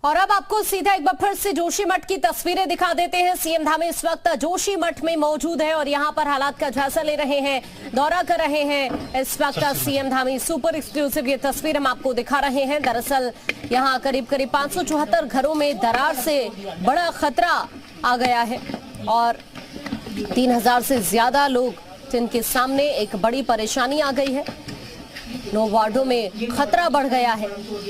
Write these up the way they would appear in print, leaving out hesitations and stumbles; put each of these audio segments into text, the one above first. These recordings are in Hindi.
और अब आपको सीधा एक बार फिर से जोशीमठ की तस्वीरें दिखा देते हैं। सीएम धामी इस वक्त जोशीमठ में मौजूद है और यहां पर हालात का जायजा ले रहे हैं, दौरा कर रहे हैं। इस वक्त सीएम धामी सुपर एक्सक्लूसिव ये तस्वीर हम आपको दिखा रहे हैं। दरअसल यहां करीब 574 घरों में दरार से बड़ा खतरा आ गया है और 3000 से ज्यादा लोग जिनके सामने एक बड़ी परेशानी आ गई है। 9 वार्डों में खतरा बढ़ गया है।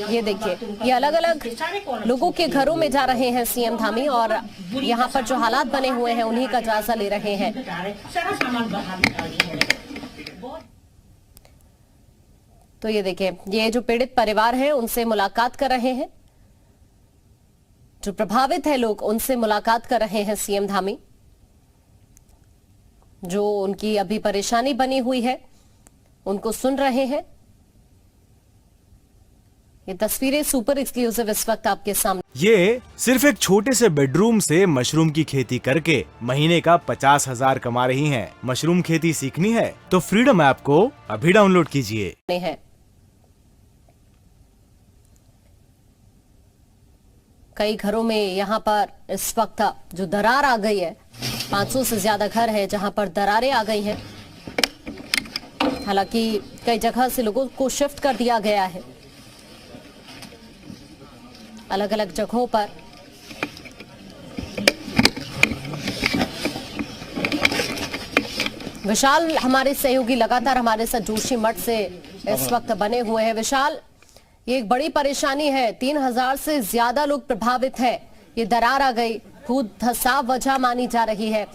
ये देखिए, ये अलग अलग लोगों के घरों में जा रहे हैं सीएम धामी और यहाँ पर जो हालात बने हुए हैं उन्हीं का जायजा ले रहे हैं। तो ये देखिए, ये जो पीड़ित परिवार हैं उनसे मुलाकात कर रहे हैं, जो प्रभावित है लोग उनसे मुलाकात कर रहे हैं सीएम धामी। जो उनकी अभी परेशानी बनी हुई है उनको सुन रहे हैं। ये तस्वीरें सुपर एक्सक्लूसिव इस वक्त आपके सामने। ये सिर्फ एक छोटे से बेडरूम से मशरूम की खेती करके महीने का 50,000 कमा रही हैं। मशरूम खेती सीखनी है तो फ्रीडम ऐप को अभी डाउनलोड कीजिए। कई घरों में यहाँ पर इस वक्त जो दरार आ गई है, 500 से ज्यादा घर है जहाँ पर दरारें आ गई हैं। हालांकि कई जगह से लोगों को शिफ्ट कर दिया गया है अलग अलग जगहों पर। विशाल हमारे सहयोगी लगातार हमारे साथ जोशीमठ से इस वक्त बने हुए हैं। विशाल, ये एक बड़ी परेशानी है, 3000 से ज्यादा लोग प्रभावित हैं। ये दरार आ गई, भूत धसाव वजह मानी जा रही है,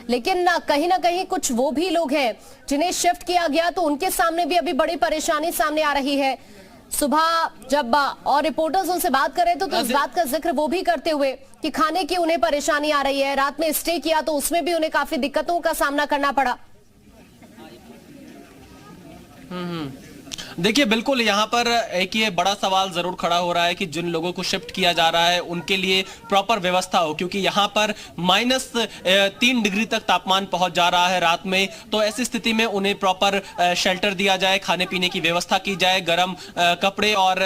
लेकिन ना कहीं कुछ वो भी लोग हैं जिन्हें शिफ्ट किया गया तो उनके सामने भी अभी बड़ी परेशानी सामने आ रही है। सुबह जब और रिपोर्टर्स उनसे बात कर रहे थे तो इस बात का जिक्र वो भी करते हुए कि खाने की उन्हें परेशानी आ रही है। रात में स्टे किया तो उसमें भी उन्हें काफी दिक्कतों का सामना करना पड़ा। देखिए, बिल्कुल यहाँ पर एक ये बड़ा सवाल जरूर खड़ा हो रहा है कि जिन लोगों को शिफ्ट किया जा रहा है उनके लिए प्रॉपर व्यवस्था हो, क्योंकि यहाँ पर -3 डिग्री तक तापमान पहुंच जा रहा है रात में। तो ऐसी स्थिति में उन्हें प्रॉपर शेल्टर दिया जाए, खाने पीने की व्यवस्था की जाए, गर्म कपड़े और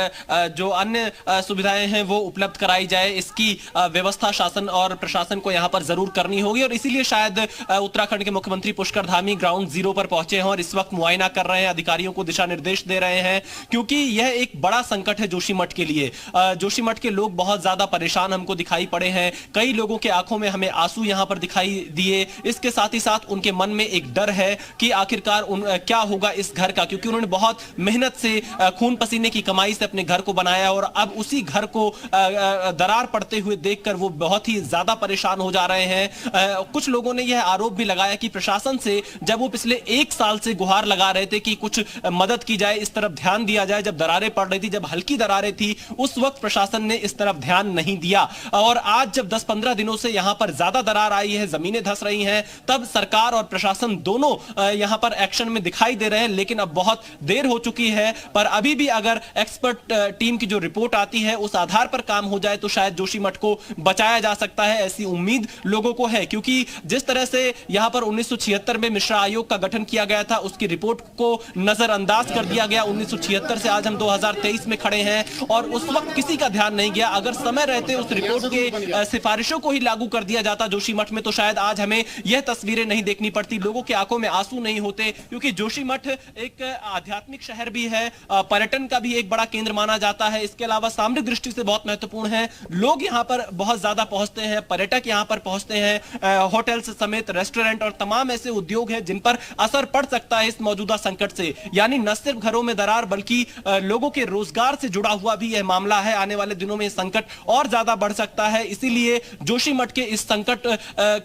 जो अन्य सुविधाएं हैं वो उपलब्ध कराई जाए। इसकी व्यवस्था शासन और प्रशासन को यहाँ पर जरूर करनी होगी और इसीलिए शायद उत्तराखंड के मुख्यमंत्री पुष्कर धामी ग्राउंड जीरो पर पहुंचे हैं और इस वक्त मुआयना कर रहे हैं, अधिकारियों को दिशा निर्देश दे रहे हैं, क्योंकि यह एक बड़ा संकट है जोशीमठ के लिए। जोशीमठ के लोग बहुत ज्यादा परेशान हमको दिखाई पड़े हैं। कई लोगों के आंखों में हमें आंसू यहां पर दिखाई दिए। इसके साथ ही साथ उनके मन में एक डर है कि आखिरकार क्या होगा इस घर का, क्योंकि उन्होंने बहुत मेहनत से खून पसीने की कमाई से अपने घर को बनाया और अब उसी घर को दरार पड़ते हुए देखकर वो बहुत ही ज्यादा परेशान हो जा रहे हैं। कुछ लोगों ने यह आरोप भी लगाया कि प्रशासन से जब वो पिछले 1 साल से गुहार लगा रहे थे कि कुछ मदद की जाए, इस तरफ ध्यान दिया जाए, जब दरारें पड़ रही थी, जब हल्की दरारें थी, उस वक्त प्रशासन ने इस तरफ ध्यान नहीं दिया। और आज जब 10-15 दिनों से यहां पर ज्यादा दरार आई है, जमीनें धंस रही हैं, तब सरकार और प्रशासन दोनों यहां पर एक्शन में दिखाई दे रहे हैं। लेकिन अब बहुत देर हो चुकी है, पर अभी भी अगर एक्सपर्ट टीम की जो रिपोर्ट आती है उस आधार पर काम हो जाए तो शायद जोशीमठ को बचाया जा सकता है, ऐसी उम्मीद लोगों को है। क्योंकि जिस तरह से यहां पर 1976 में मिश्रा आयोग का गठन किया गया था, उसकी रिपोर्ट को नजरअंदाज कर दिया गया। 1976 से आज हम 2023 में खड़े हैं और उस वक्त किसी का ध्यान नहीं गया। अगर समय रहते उस रिपोर्ट के सिफारिशों को ही लागू कर दिया जाता जोशीमठ में तो शायद आज हमें यह तस्वीरें नहीं देखनी पड़ती, लोगों की आंखों में आंसू नहीं होते। क्योंकि जोशीमठ एक आध्यात्मिक शहर भी है, पर्यटन का भी एक बड़ा केंद्र माना जाता है, इसके अलावा सामरिक दृष्टि से बहुत महत्वपूर्ण है। लोग यहाँ पर बहुत ज्यादा पहुंचते हैं, पर्यटक यहाँ पर पहुंचते हैं, होटल्स समेत रेस्टोरेंट और तमाम ऐसे उद्योग हैं जिन पर असर पड़ सकता है इस मौजूदा संकट से। यानी न सिर्फ घरों में दरार बल्कि लोगों के रोजगार से जुड़ा हुआ भी यह मामला है। आने वाले दिनों में संकट और ज्यादा बढ़ सकता है, इसीलिए जोशीमठ के इस संकट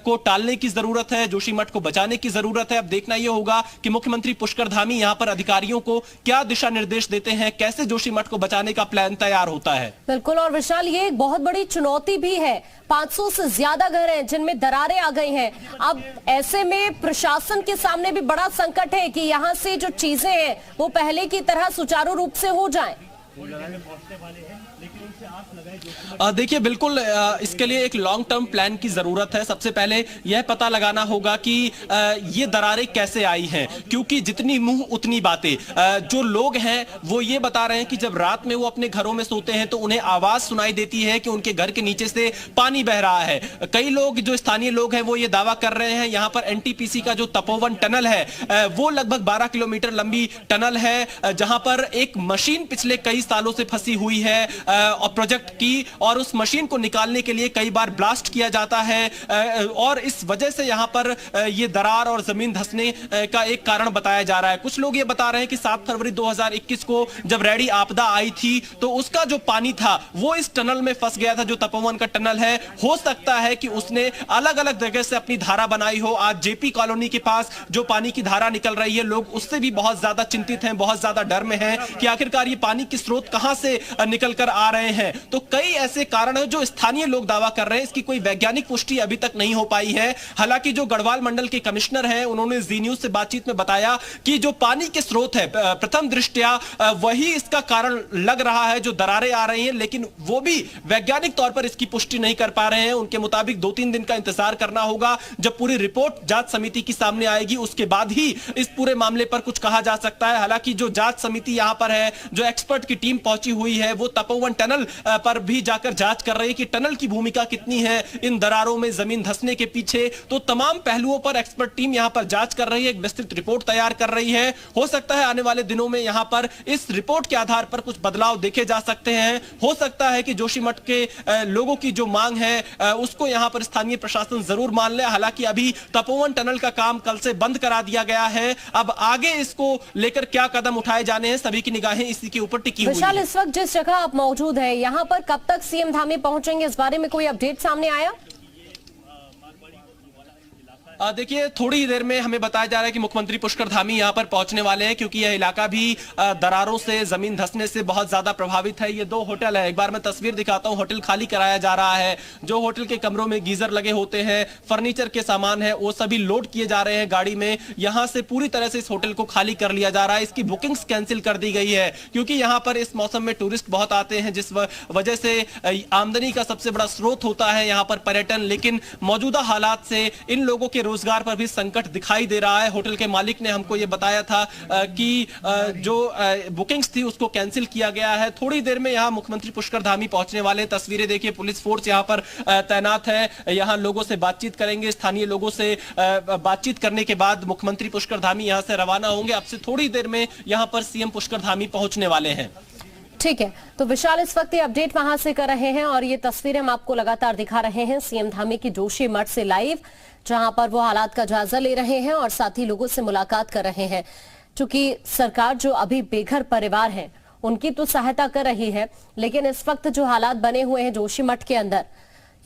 को टालने की जरूरत है, जोशीमठ को बचाने की जरूरत है। अब देखना यह होगा कि मुख्यमंत्री पुष्कर धामी यहां पर अधिकारियों को क्या दिशा निर्देश देते हैं, कैसे जोशीमठ को बचाने का प्लान तैयार होता है। बिल्कुल, और विशाल, ये एक बहुत बड़ी चुनौती भी है। 500 से ज्यादा घर हैं जिनमें दरारें आ गई हैं। अब ऐसे में प्रशासन के सामने भी बड़ा संकट है कि यहाँ से जो चीजें हैं वो पहले की तरह सुचारू रूप से हो जाएं। देखिए बिल्कुल इसके लिए एक लॉन्ग टर्म प्लान की जरूरत है। सबसे पहले यह पता लगाना होगा कि ये दरारें कैसे आई हैं, क्योंकि जितनी मुंह उतनी बातें। जो लोग हैं वो ये बता रहे हैं कि जब रात में वो अपने घरों में सोते हैं तो उन्हें आवाज सुनाई देती है कि उनके घर के नीचे से पानी बह रहा है। कई लोग जो स्थानीय लोग हैं वो ये दावा कर रहे हैं यहाँ पर एनटीपीसी का जो तपोवन टनल है वो लगभग 12 किलोमीटर लंबी टनल है, जहां पर एक मशीन पिछले कई सालों से फंसी हुई है और प्रोजेक्ट की, और उस मशीन को निकालने के लिए कई बार ब्लास्ट किया जाता है और इस वजह से यहां पर ये दरार और जमीन धंसने का एक कारण बताया जा रहा है। कुछ लोग ये बता रहे हैं कि 7 फरवरी 2021 को जब रैडी आपदा आई थी तो उसका जो पानी था वो इस टनल में फंस गया था, जो तपोवन का टनल है। हो सकता है कि उसने अलग अलग जगह से अपनी धारा बनाई हो। आज जेपी कॉलोनी के पास जो पानी की धारा निकल रही है, लोग उससे भी बहुत ज्यादा चिंतित हैं, बहुत ज्यादा डर में हैं कि आखिरकार ये पानी के स्रोत कहां से निकल कर आ रहे हैं। तो कई ऐसे कारण हैं जो स्थानीय लोग दावा कर रहे हैं, इसकी कोई वैज्ञानिक पुष्टि अभी तक नहीं हो पाई है। हालांकि जो गढ़वाल मंडल के कमिश्नर हैं उन्होंने जी न्यूज से बातचीत में बताया कि जो पानी के स्रोत है प्रथम दृष्टया वही इसका कारण लग रहा है, जो दरारें आ रही हैं, लेकिन वो भी वैज्ञानिक तौर पर इसकी पुष्टि नहीं कर पा रहे हैं। उनके मुताबिक 2-3 दिन का इंतजार करना होगा। जब पूरी रिपोर्ट जांच समिति की सामने आएगी उसके बाद ही इस पूरे मामले पर कुछ कहा जा सकता है। हालांकि जो जांच समिति यहां पर है, जो एक्सपर्ट की टीम पहुंची हुई है, वो तपोवन टनल पर भी जाकर जांच कर रही है कि टनल की भूमिका कितनी है इन दरारों में, जमीन धंसने के पीछे। तो तमाम पहलुओं पर एक्सपर्ट टीम यहां पर जांच कर रही है, एक विस्तृत रिपोर्ट तैयार कर रही है। हो सकता है आने वाले दिनों में यहां पर इस रिपोर्ट के आधार पर कुछ बदलाव देखे जा सकते हैं। हो सकता है कि जोशीमठ के लोगों की जो मांग है उसको यहां पर स्थानीय प्रशासन जरूर मान ले। हालांकि अभी तपोवन टनल का काम कल से बंद करा दिया गया है। अब आगे इसको लेकर क्या कदम उठाए जाने हैं, सभी की निगाहें इसी के ऊपर टिकी हुई विशाल, हैं। इस वक्त जिस जगह आप मौजूद है यहाँ पर कब तक सीएम धामी पहुंचेंगे, इस बारे में कोई अपडेट सामने आया? देखिए थोड़ी ही देर में हमें बताया जा रहा है कि मुख्यमंत्री पुष्कर धामी यहां पर पहुंचने वाले हैं, क्योंकि यह इलाका भी दरारों से, जमीन धंसने से बहुत ज्यादा प्रभावित है। ये 2 होटल है, एक बार मैं तस्वीर दिखाता हूं। होटल खाली कराया जा रहा है। जो होटल के कमरों में गीजर लगे होते हैं, फर्नीचर के सामान है, वो सभी लोड किए जा रहे हैं गाड़ी में। यहां से पूरी तरह से इस होटल को खाली कर लिया जा रहा है। इसकी बुकिंग्स कैंसिल कर दी गई है, क्योंकि यहां पर इस मौसम में टूरिस्ट बहुत आते हैं, जिस वजह से आमदनी का सबसे बड़ा स्रोत होता है यहां पर पर्यटन। लेकिन मौजूदा हालात से इन लोगों के रोजगार पर भी संकट दिखाई दे रहा है। होटल के मालिक ने हमको ये बताया था कि जो बुकिंग्स थी उसको कैंसिल किया गया है। थोड़ी देर में यहां मुख्यमंत्री पुष्कर धामी पहुंचने वाले। तस्वीरें देखिए, पुलिस फोर्स यहां पर तैनात है। यहां लोगों से बातचीत करेंगे, स्थानीय लोगों से बातचीत करने के बाद मुख्यमंत्री पुष्कर धामी यहां से रवाना होंगे। अब से थोड़ी देर में यहां पर सीएम पुष्कर धामी पहुंचने वाले हैं। ठीक है, तो विशाल इस वक्त ये अपडेट वहां से कर रहे हैं और ये तस्वीरें हम आपको लगातार दिखा रहे हैं सीएम धामी की जोशीमठ से लाइव, जहां पर वो हालात का जायजा ले रहे हैं और साथ ही लोगों से मुलाकात कर रहे हैं। चूंकि सरकार जो अभी बेघर परिवार हैं उनकी तो सहायता कर रही है, लेकिन इस वक्त जो हालात बने हुए हैं जोशीमठ के अंदर,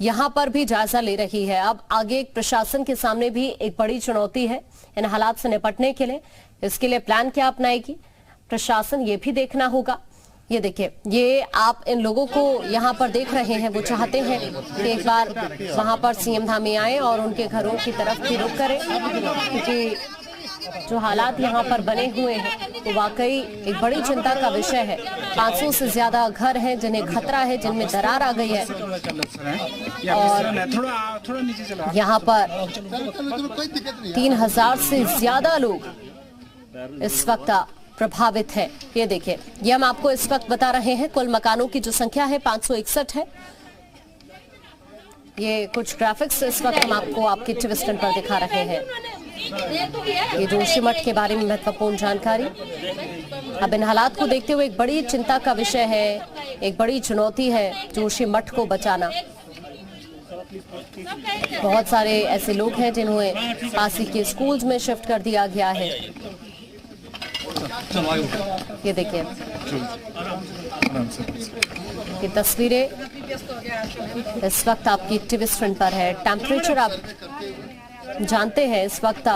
यहां पर भी जायजा ले रही है। अब आगे प्रशासन के सामने भी एक बड़ी चुनौती है इन हालात से निपटने के लिए। इसके लिए प्लान क्या अपनाएगी प्रशासन, ये भी देखना होगा। ये देखिए, ये आप इन लोगों को यहाँ पर देख रहे हैं, वो चाहते हैं कि एक बार वहां पर सीएम धामी आए और उनके घरों की तरफ भी रुख करें, क्योंकि जो हालात यहाँ पर बने हुए हैं वो वाकई एक बड़ी चिंता का विषय है। 500 से ज्यादा घर हैं जिन्हें खतरा है, जिनमें दरार आ गई है और यहाँ पर 3000 से ज्यादा लोग इस वक्त प्रभावित है। ये देखिए, ये हम आपको इस वक्त बता रहे हैं, कुल मकानों की जो संख्या है 561 है। ये कुछ ग्राफिक्स इस वक्त हम आपको आपके टीवी स्क्रीन पर दिखा रहे हैं। ये जोशीमठ के बारे में महत्वपूर्ण जानकारी। अब इन हालात को देखते हुए एक बड़ी चिंता का विषय है, एक बड़ी चुनौती है जोशीमठ को बचाना। बहुत सारे ऐसे लोग हैं जिन्हें पास ही के स्कूल्स में शिफ्ट कर दिया गया है। ये देखिए, ये तस्वीरें इस वक्त आपकी टीवी स्क्रीन पर है। टेम्परेचर आप जानते हैं इस वक्त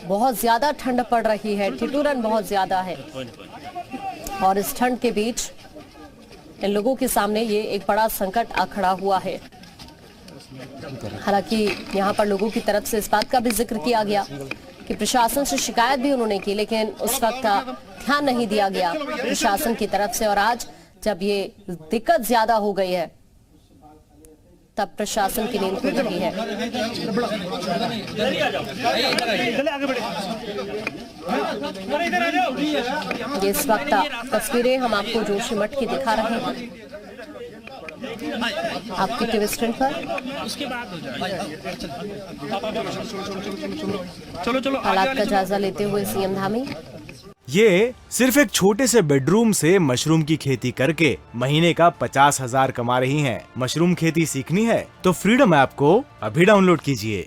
बहुत ज्यादा ठंड पड़ रही है, ठिठुरन बहुत ज्यादा है और इस ठंड के बीच इन लोगों के सामने ये एक बड़ा संकट आ खड़ा हुआ है। हालांकि यहाँ पर लोगों की तरफ से इस बात का भी जिक्र किया गया कि प्रशासन से शिकायत भी उन्होंने की, लेकिन उस वक्त ध्यान नहीं दिया गया प्रशासन की तरफ से। और आज जब ये दिक्कत ज्यादा हो गई है तब प्रशासन की नींद खुल रही है। ये इस वक्त तस्वीरें हम आपको जोशीमठ की दिखा रहे हैं आपके टीवी स्क्रीन पर। हालात का जायजा लेते हुए सीएम धामी। ये सिर्फ एक छोटे से बेडरूम से मशरूम की खेती करके महीने का 50,000 कमा रही हैं। मशरूम खेती सीखनी है तो फ्रीडम ऐप को अभी डाउनलोड कीजिए।